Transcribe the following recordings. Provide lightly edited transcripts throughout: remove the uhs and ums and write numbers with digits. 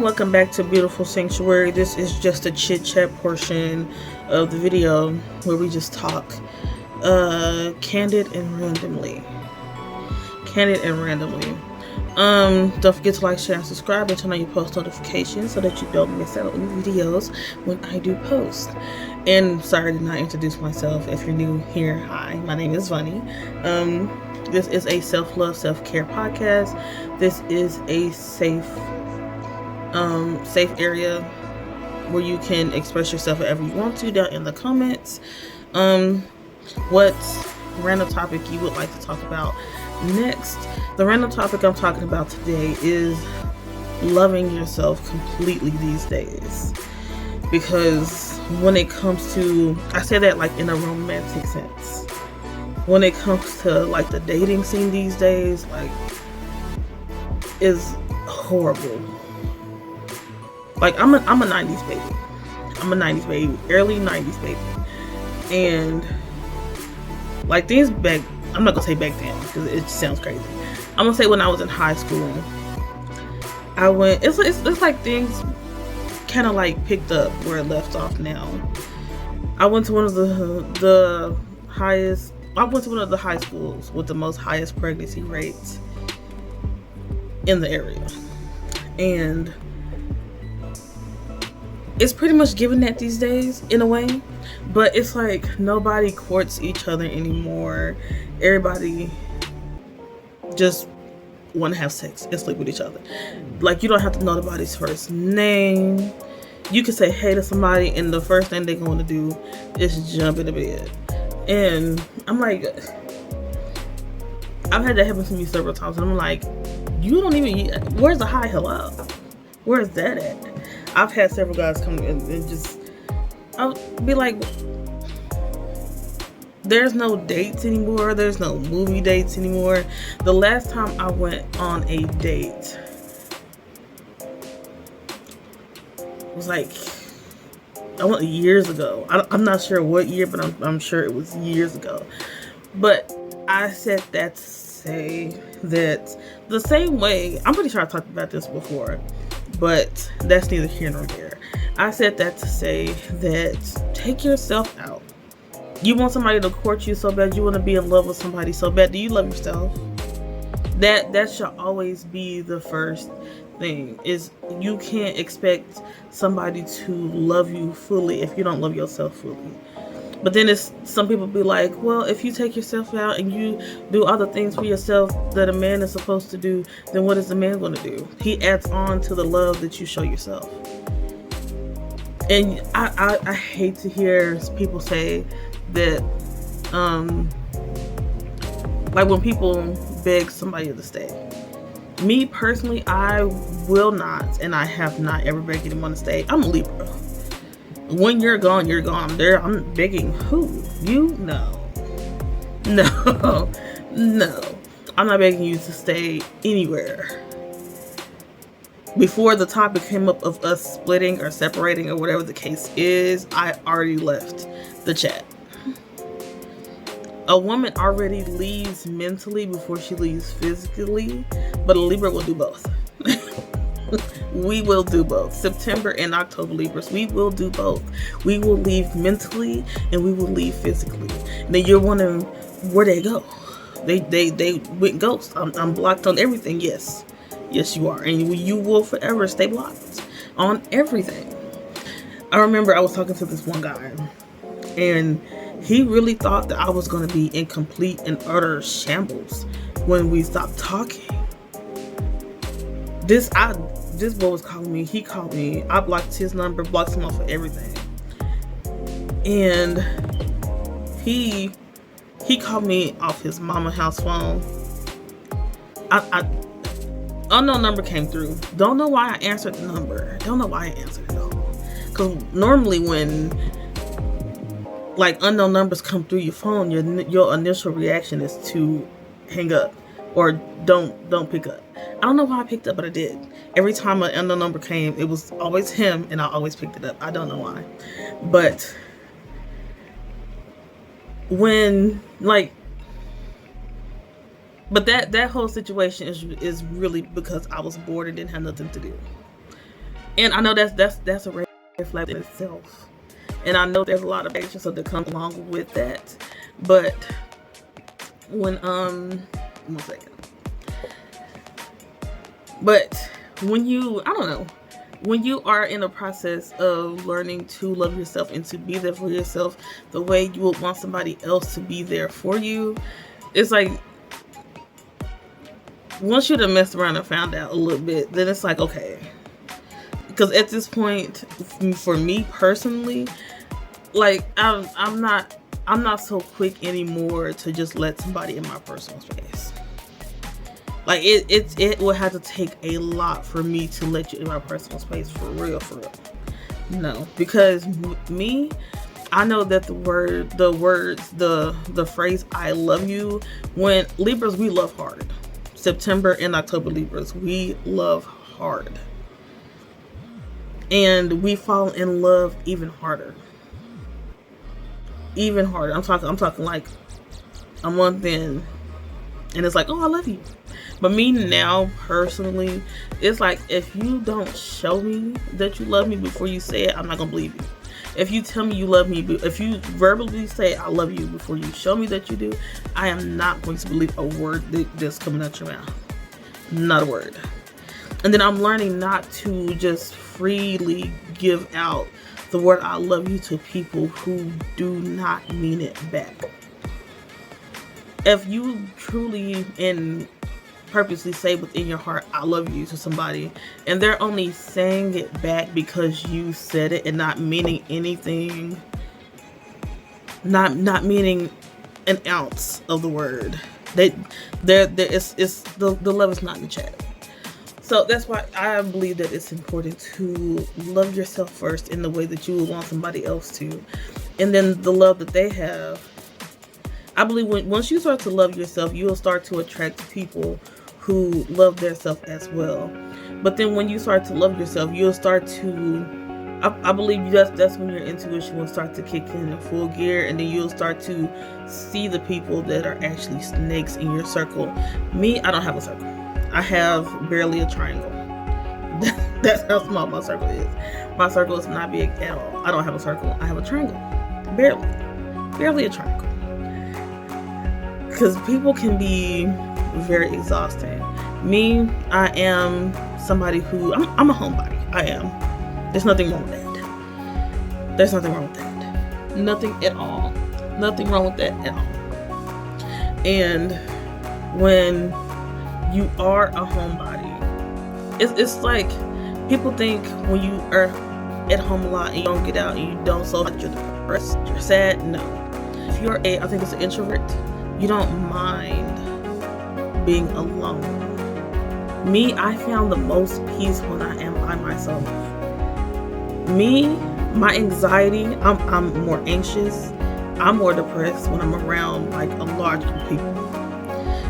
welcome back to Beautiful Sanctuary. This is just a chit chat portion of the video where we just talk candid and randomly. Don't forget to like, share, and subscribe, and turn on your post notifications so that you don't miss out on videos when I do post. And sorry I did not introduce myself. If you're new here, hi, my name is Vani. This is a self-love, self-care podcast. This is a safe area where you can express yourself whatever you want to down in the comments. What random topic you would like to talk about next. The random topic I'm talking about today is loving yourself completely these days. Because when it comes to, I say that like in a romantic sense. When it comes to like the dating scene these days, like, is horrible. Like I'm a 90s baby. Early 90s baby. And like things back, I'm not gonna say back then because it sounds crazy. I'm gonna say when I was in high school, I went, it's like things kind of like picked up where it left off now. I went to one of the high schools with the most highest pregnancy rates in the area. And it's pretty much given that these days in a way, but it's like nobody courts each other anymore. Everybody just want to have sex and sleep with each other. Like, you don't have to know nobody's first name. You can say hey to somebody and the first thing they're going to do is jump into bed. And I'm like, I've had that happen to me several times, and I'm like, you don't even, where's the hi hello? Where's that at? I've had several guys come in and just, I'll be like, there's no dates anymore. There's no movie dates anymore. The last time I went on a date was like, I went years ago. I'm not sure what year, but I'm sure it was years ago. But I said that to say that the same way, I'm pretty sure I talked about this before, but that's neither here nor there. I said that to say that take yourself out. You want somebody to court you so bad, you want to be in love with somebody so bad. Do you love yourself? That should always be the first thing. Is you can't expect somebody to love you fully if you don't love yourself fully. But then it's, some people be like, well, if you take yourself out and you do other things for yourself that a man is supposed to do, then what is the man going to do? He adds on to the love that you show yourself. And I hate to hear people say that, like when people beg somebody to stay. Me personally, I will not, and I have not ever begged anyone to stay. I'm a Libra. When you're gone, you're gone. I'm begging who? You? No. I'm not begging you to stay anywhere. Before the topic came up of us splitting or separating or whatever the case is, I already left the chat. A woman already leaves mentally before she leaves physically, but a Libra will do both. We will do both. September and October Libras, we will do both. We will leave mentally and we will leave physically. Now you're wondering where they go. They went ghost. I'm blocked on everything. Yes you are, and you will forever stay blocked on everything. I remember I was talking to this one guy, and he really thought that I was going to be in complete and utter shambles when we stopped talking. This boy was calling me. He called me. I blocked his number, blocked him off of everything. And he called me off his mama house phone. Unknown number came through. Don't know why I answered the number. Don't know why I answered it though. Because normally when like unknown numbers come through your phone, your initial reaction is to hang up or don't pick up. I don't know why I picked up, but I did. Every time an unknown number came, it was always him, and I always picked it up. I don't know why, but when like But that whole situation is really because I was bored and didn't have nothing to do. And I know that's a red flag in itself. And I know there's a lot of actions that come along with that. But when 1 second. But when you, I don't know, when you are in the process of learning to love yourself and to be there for yourself the way you would want somebody else to be there for you, it's like, once you've messed around and found out a little bit, then it's like, okay. Because at this point, for me personally, like, I'm not so quick anymore to just let somebody in my personal space. Like, it will have to take a lot for me to let you in my personal space, for real. No, because me, I know that the phrase "I love you," when Libras, we love hard. September and October Libras, we love hard, and we fall in love even harder. I'm talking like a month in, and it's like, oh, I love you. But me now, personally, it's like, if you don't show me that you love me before you say it, I'm not gonna believe you. If you tell me you love me, if you verbally say I love you before you show me that you do, I am not going to believe a word that's coming out your mouth. Not a word. And then I'm learning not to just freely give out the word I love you to people who do not mean it back. If you truly and purposely say within your heart, I love you, to somebody, and they're only saying it back because you said it and not meaning anything, not meaning an ounce of the word, the love is not in the chat. So that's why I believe that it's important to love yourself first in the way that you would want somebody else to, and then the love that they have. I believe once you start to love yourself, you will start to attract people who love their self as well. But then when you start to love yourself, you'll start to, I believe that's when your intuition will start to kick in full gear, and then you'll start to see the people that are actually snakes in your circle. Me, I don't have a circle. I have barely a triangle. That's how small my circle is. My circle is not big at all. I don't have a circle. I have a triangle. Barely a triangle. Because people can be very exhausting. Me, I am somebody who, I'm a homebody. I am. There's nothing wrong with that. There's nothing wrong with that. Nothing at all. Nothing wrong with that at all. And when you are a homebody, it's like, people think when you are at home a lot and you don't get out and you don't socialize, you're depressed, you're sad. No. If you're I think it's an introvert, you don't mind being alone. Me, I found the most peace when I am by myself. Me, my anxiety, I'm more anxious, I'm more depressed when I'm around like a large group of people.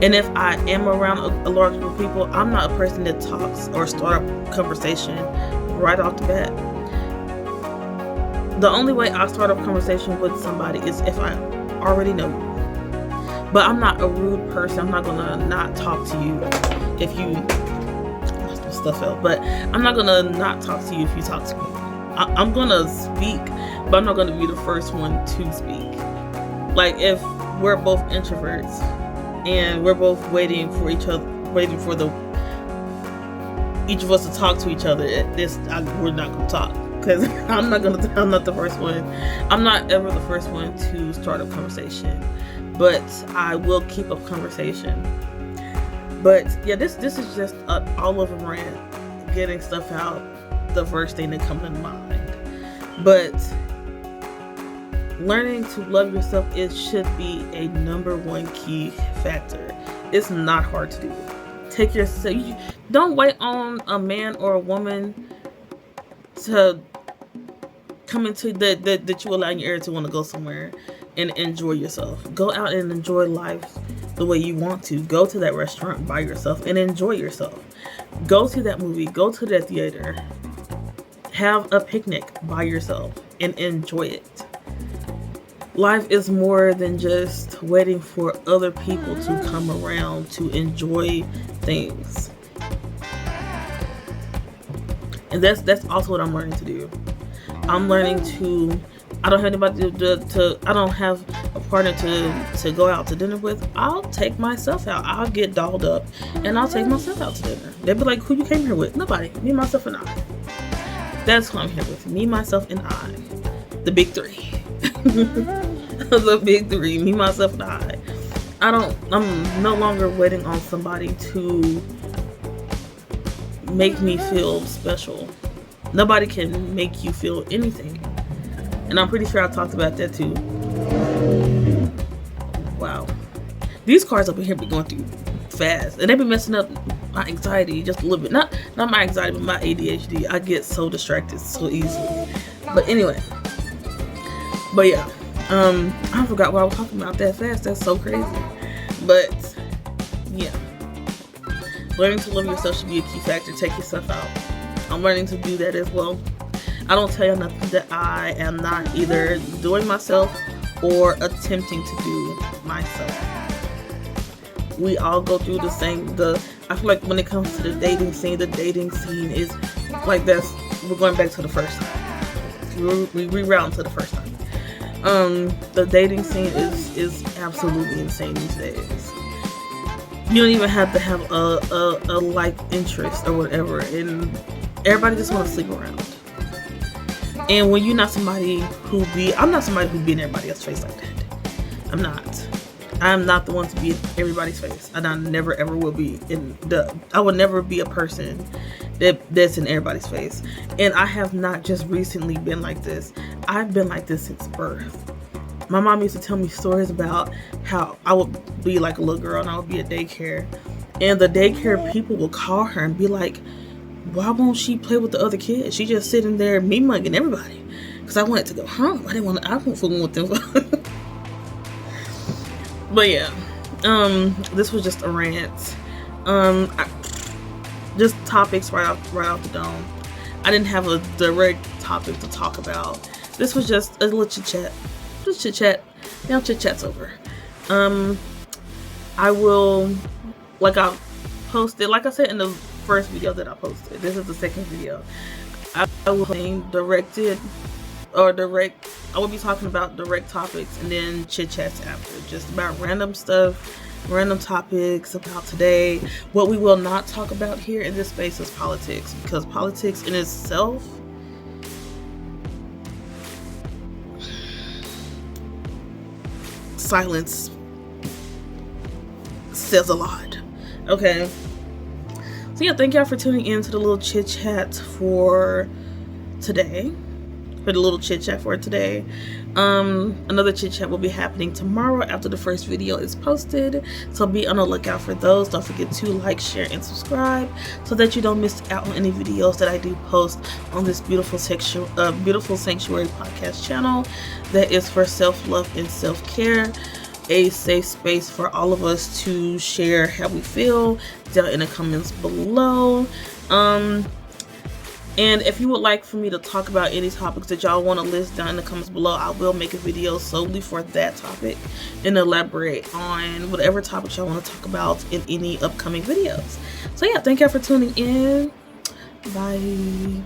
And if I am around a large group of people, I'm not a person that talks or start a conversation right off the bat. The only way I start a conversation with somebody is if I already know you. But I'm not a rude person. I'm not gonna not talk to you if you stuff out. But I'm not gonna not talk to you if you talk to me. I'm gonna speak, but I'm not gonna be the first one to speak. Like, if we're both introverts and we're both waiting for each other, each of us to talk to each other, we're not gonna talk. Because I'm not the first one. I'm not ever the first one to start a conversation. But I will keep up conversation. But yeah, this is just an all over rant, getting stuff out, the first thing that comes to mind. But learning to love yourself, it should be a number one key factor. It's not hard to do. Take yourself. Don't wait on a man or a woman to come into that you allow your ear to want to go somewhere and enjoy yourself. Go out and enjoy life the way you want to. Go to that restaurant by yourself and enjoy yourself. Go to that movie. Go to that theater. Have a picnic by yourself and enjoy it. Life is more than just waiting for other people to come around to enjoy things. And that's also what I'm learning to do. I'm learning to, I don't have anybody I don't have a partner to go out to dinner with. I'll take myself out. I'll get dolled up and I'll take myself out to dinner. They'll be like, who you came here with? Nobody. Me, myself, and I. That's who I'm here with. Me, myself, and I. The big three. The big three. Me, myself, and I. I'm no longer waiting on somebody to make me feel special. Nobody can make you feel anything. And I'm pretty sure I talked about that too. Wow. These cars up in here be going through fast. And they be messing up my anxiety just a little bit. Not my anxiety, but my ADHD. I get so distracted so easily. But anyway. But yeah. I forgot what I was talking about that fast. That's so crazy. But yeah. Learning to love yourself should be a key factor. Take yourself out. I'm learning to do that as well. I don't tell you nothing that I am not either doing myself or attempting to do myself. We all go through the same, I feel like when it comes to the dating scene is like this. We're going back to the first time. We reroute to the first time. The dating scene is absolutely insane these days. You don't even have to have a like interest or whatever, and everybody just want to sleep around. And when you're not somebody I'm not somebody who be in everybody else's face like that. I'm not. I'm not the one to be in everybody's face. And I never ever will be I will never be a person that's in everybody's face. And I have not just recently been like this. I've been like this since birth. My mom used to tell me stories about how I would be like a little girl and I would be at daycare. And the daycare people would call her and be like, why won't she play with the other kids? She just sitting there me-mugging everybody. Because I wanted to go home. I wasn't fooling with them. But yeah. This was just a rant. Just topics right off the dome. I didn't have a direct topic to talk about. This was just a little chit-chat. Just chit-chat. Now chit-chat's over. I will, I'll post it. Like I said in the first video that I posted, this is the second video. I will be I will be talking about direct topics and then chit chats after, just about random stuff, random topics about today. What we will not talk about here in this space is politics, because politics in itself silence says a lot. Okay. So yeah, thank y'all for tuning in to the little chit chat for today. Another chit chat will be happening tomorrow after the first video is posted. So be on the lookout for those. Don't forget to like, share, and subscribe so that you don't miss out on any videos that I do post on this beautiful sanctuary podcast channel that is for self-love and self-care. A safe space for all of us to share how we feel down in the comments below. And if you would like for me to talk about any topics that y'all want to list down in the comments below, I will make a video solely for that topic and elaborate on whatever topics y'all want to talk about in any upcoming videos. So yeah, thank y'all for tuning in. Bye.